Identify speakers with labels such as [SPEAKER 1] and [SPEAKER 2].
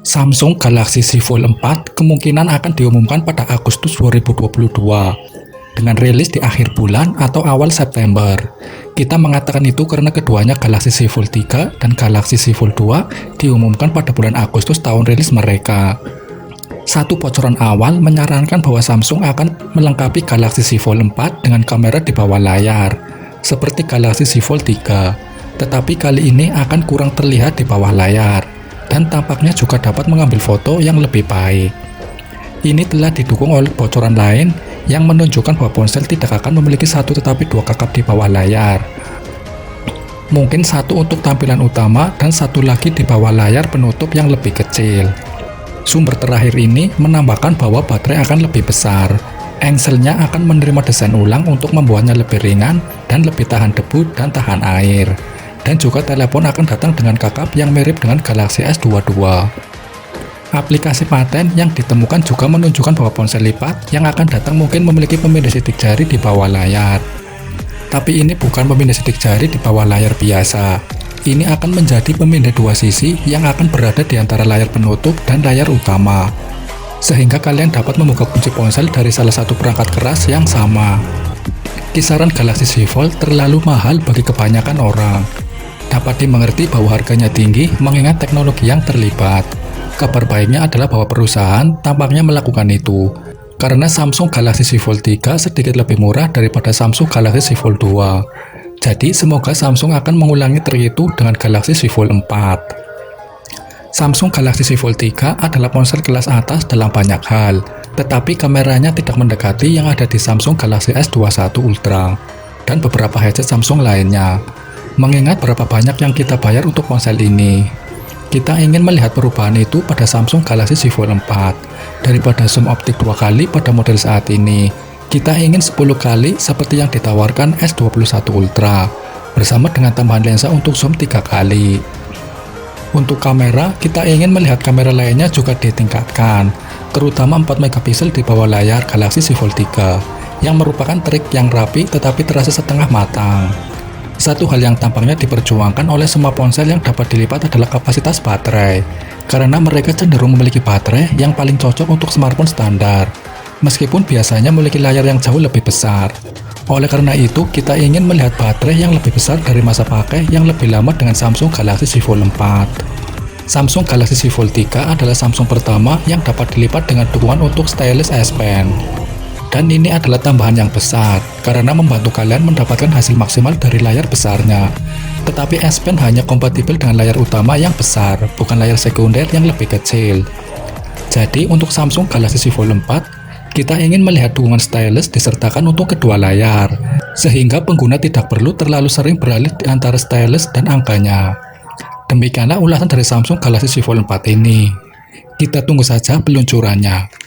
[SPEAKER 1] Samsung Galaxy Z Fold 4 kemungkinan akan diumumkan pada Agustus 2022 dengan rilis di akhir bulan atau awal September. Kita mengatakan itu karena keduanya Galaxy Z Fold 3 dan Galaxy Z Fold 2 diumumkan pada bulan Agustus tahun rilis mereka. Satu bocoran awal menyarankan bahwa Samsung akan melengkapi Galaxy Z Fold 4 dengan kamera di bawah layar, seperti Galaxy Z Fold 3, tetapi kali ini akan kurang terlihat di bawah layar, dan tampaknya juga dapat mengambil foto yang lebih baik. Ini telah didukung oleh bocoran lain yang menunjukkan bahwa ponsel tidak akan memiliki satu tetapi dua kakap di bawah layar. Mungkin satu untuk tampilan utama dan satu lagi di bawah layar penutup yang lebih kecil. Sumber terakhir ini menambahkan bahwa baterai akan lebih besar. Engselnya akan menerima desain ulang untuk membuatnya lebih ringan dan lebih tahan debu dan tahan air. Dan juga telepon akan datang dengan kakap yang mirip dengan Galaxy S22. Aplikasi paten yang ditemukan juga menunjukkan bahwa ponsel lipat yang akan datang mungkin memiliki pemindai sidik jari di bawah layar. Tapi ini bukan pemindai sidik jari di bawah layar biasa. Ini akan menjadi pemindai dua sisi yang akan berada di antara layar penutup dan layar utama. Sehingga kalian dapat membuka kunci ponsel dari salah satu perangkat keras yang sama. Kisaran Galaxy Z Fold terlalu mahal bagi kebanyakan orang. Dapat dimengerti bahwa harganya tinggi mengingat teknologi yang terlibat. Kabar baiknya adalah bahwa perusahaan tampaknya melakukan itu, karena Samsung Galaxy Z Fold 3 sedikit lebih murah daripada Samsung Galaxy Z Fold 2. Jadi semoga Samsung akan mengulangi trik itu dengan Galaxy Z Fold 4. Samsung Galaxy Z Fold 3 adalah ponsel kelas atas dalam banyak hal, tetapi kameranya tidak mendekati yang ada di Samsung Galaxy S21 Ultra dan beberapa headset Samsung lainnya. Mengingat berapa banyak yang kita bayar untuk ponsel ini, kita ingin melihat perubahan itu pada Samsung Galaxy Z Fold 4. Daripada zoom optik 2 kali pada model saat ini, kita ingin 10 kali seperti yang ditawarkan S21 Ultra, bersama dengan tambahan lensa untuk zoom 3 kali. Untuk kamera, kita ingin melihat kamera lainnya juga ditingkatkan, terutama 4 megapiksel di bawah layar Galaxy Z Fold 3, yang merupakan trik yang rapi tetapi terasa setengah matang. Satu hal yang tampaknya diperjuangkan oleh semua ponsel yang dapat dilipat adalah kapasitas baterai, karena mereka cenderung memiliki baterai yang paling cocok untuk smartphone standar, meskipun biasanya memiliki layar yang jauh lebih besar. Oleh karena itu, kita ingin melihat baterai yang lebih besar dari masa pakai yang lebih lama dengan Samsung Galaxy Z Fold 4. Samsung Galaxy Z Fold 3 adalah Samsung pertama yang dapat dilipat dengan dukungan untuk stylus S Pen. Dan ini adalah tambahan yang besar, karena membantu kalian mendapatkan hasil maksimal dari layar besarnya. Tetapi S Pen hanya kompatibel dengan layar utama yang besar, bukan layar sekunder yang lebih kecil. Jadi untuk Samsung Galaxy Z Fold 4, kita ingin melihat dukungan stylus disertakan untuk kedua layar, sehingga pengguna tidak perlu terlalu sering beralih di antara stylus dan angkanya. Demikianlah ulasan dari Samsung Galaxy Z Fold 4 ini. Kita tunggu saja peluncurannya.